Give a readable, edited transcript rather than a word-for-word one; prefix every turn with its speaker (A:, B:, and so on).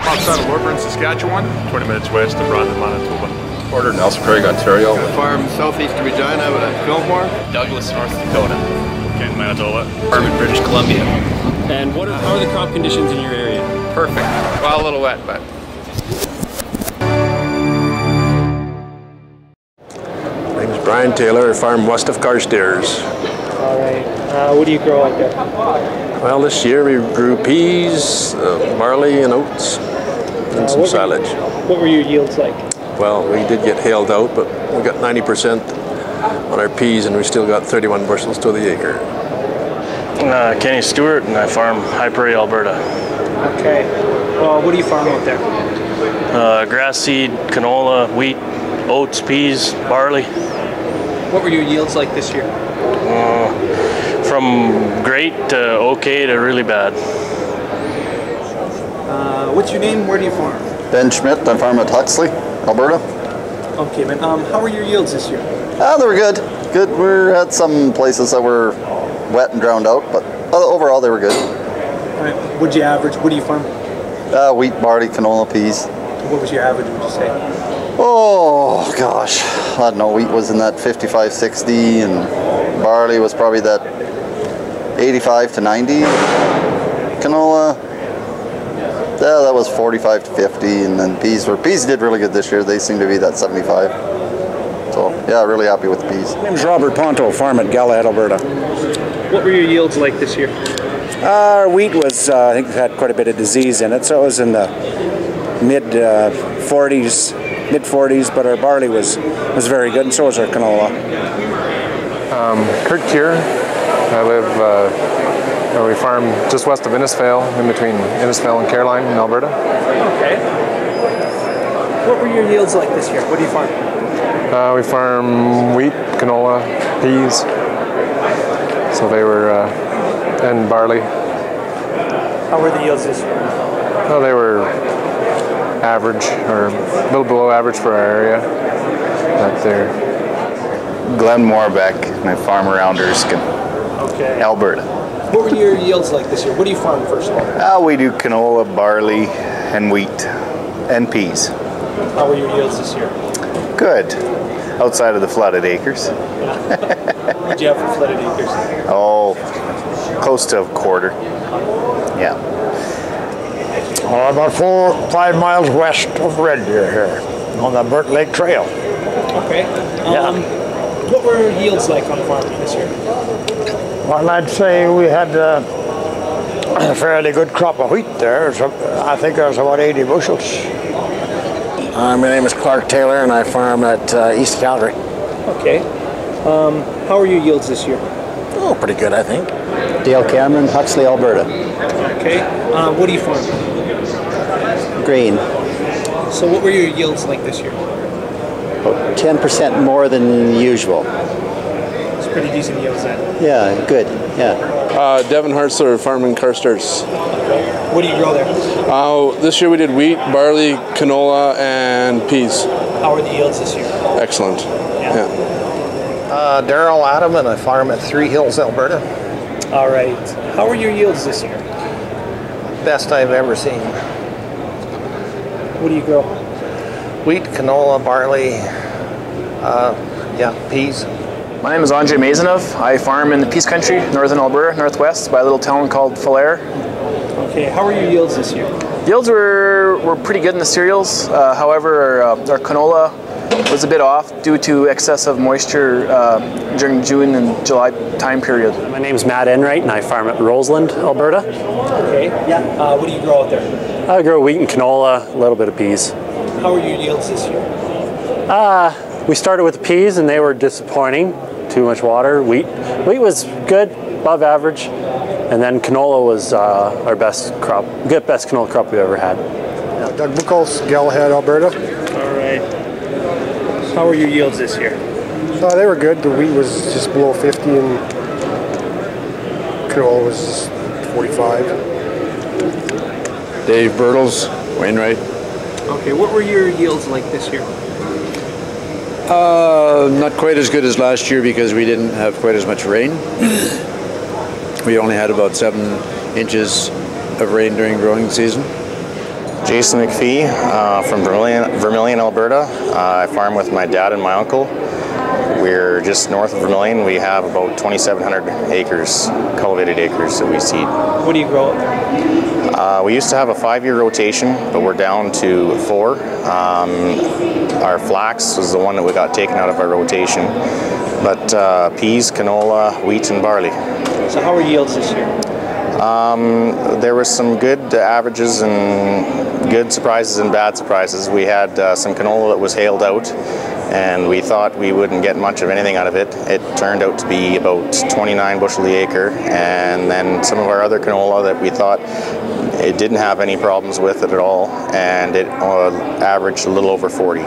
A: outside of Loveburn, Saskatchewan, 20 minutes west of Brandon, Manitoba.
B: Porter, Nelson Craig, Ontario.
C: Farm southeast of Regina at Fillmore.
D: Douglas, North Dakota.
A: Kent, Manitoba.
D: Farm in British Columbia.
E: And how are the crop conditions in your area?
C: Perfect. Well, a little wet, but.
F: My name's Brian Taylor, I farm west of Carstairs.
G: All right. What do you grow out there?
F: Well, this year we grew peas, barley and oats, and some silage.
G: What were your yields like?
F: Well, we did get hailed out, but we got 90% on our peas and we still got 31 bushels to the acre.
H: Kenny Stewart, and I farm High Prairie, Alberta.
G: Okay. What do you farm out there?
H: Grass seed, canola, wheat, oats, peas, barley.
G: What were your yields like this year?
H: From great to okay to really bad.
G: What's your name? Where do you farm?
B: Ben Schmidt, I farm at Huxley, Alberta.
G: Okay, man. How were your yields this year?
B: They were good. Good. We had some places that were wet and drowned out, but overall they were good.
G: All right. What'd you average? What do you farm?
B: Wheat, barley, canola, peas.
G: What was your average, would you say?
B: Oh gosh, I don't know. Wheat was in that 55, 60, and barley was probably that 85 to 90. Canola, yeah, that was 45 to 50, and then peas did really good this year. They seem to be that 75. So yeah, really happy with the peas.
I: My name's Robert Ponto, farm at Galahad, Alberta.
G: What were your yields like this year?
I: Our wheat was, I think, had quite a bit of disease in it, so it was in the mid 40s, but our barley was very good, and so was our canola.
J: Kurt Kier. I live, we farm just west of Innisfail, in between Innisfail and Caroline in Alberta.
G: Okay. What were your yields like this year? What do you farm?
J: We farm wheat, canola, peas. So they were, and barley.
G: How were the yields this year?
J: Well, they were average, or a little below average for our area. But they're
K: Glenn Moorbeck, and I farm around Erskine, Alberta.
G: What were your yields like this year? What do you farm first of all?
K: We do canola, barley, and wheat, and peas.
G: How were your yields this year?
K: Good, outside of the flooded acres.
G: What did you have for flooded acres?
K: Oh, close to a quarter. Yeah.
L: About 4 or 5 miles west of Red Deer here, on the Burt Lake Trail.
G: Okay. What were your yields like on farming this year?
L: Well, I'd say we had a fairly good crop of wheat there. So I think there was about 80 bushels.
I: My name is Clark Taylor, and I farm at East Calgary.
G: Okay. How are your yields this year?
I: Oh, pretty good, I think.
M: Dale Cameron, Huxley, Alberta.
G: Okay. What do you farm?
M: Grain.
G: So what were your yields like this year?
M: About 10% more than usual.
G: It's pretty decent yields then.
M: Yeah, good. Yeah.
N: Devin Hartzler, farming Carstairs.
G: What do you grow there?
N: This year we did wheat, barley, canola, and peas.
G: How are the yields this year?
N: Excellent. Yeah.
L: Daryl Adam, and I farm at Three Hills, Alberta.
G: All right. How are your yields this year?
L: Best I've ever seen.
G: What do you grow?
L: Wheat, canola, barley, peas.
D: My name is Andre Mazanov. I farm in the Peace Country, northern Alberta, northwest, by a little town called Falher.
G: Okay, how are your yields this year?
D: Yields were pretty good in the cereals. However, our canola was a bit off due to excessive moisture during June and July time period.
O: My name is Matt Enright, and I farm at Roseland, Alberta.
G: Okay, what do you grow out there?
O: I grow wheat and canola, a little bit of peas.
G: How are your yields this year?
O: We started with the peas, and they were disappointing. Too much water. Wheat was good, above average, and then canola was our best canola crop we've ever had.
L: Doug Buchholz, Galahad, Alberta.
G: All right. How are your yields this year?
L: They were good. The wheat was just below 50, and canola was 45.
F: Dave Bertles, Wainwright.
G: Okay, what were your yields like this year?
F: Not quite as good as last year because we didn't have quite as much rain. We only had about 7 inches of rain during growing season.
P: Jason McPhee from Vermilion, Alberta. I farm with my dad and my uncle. We're just north of Vermilion. We have about 2,700 acres, cultivated acres that we seed.
G: What do you grow up there?
P: We used to have a 5-year rotation, but we're down to 4. Our flax was the one that we got taken out of our rotation. But peas, canola, wheat, and barley.
G: So how are yields this year?
P: There were some good averages and good surprises and bad surprises. We had some canola that was hailed out, and we thought we wouldn't get much of anything out of it. It turned out to be about 29 bushel the acre, and then some of our other canola that we thought it didn't have any problems with it at all, and it averaged a little over 40.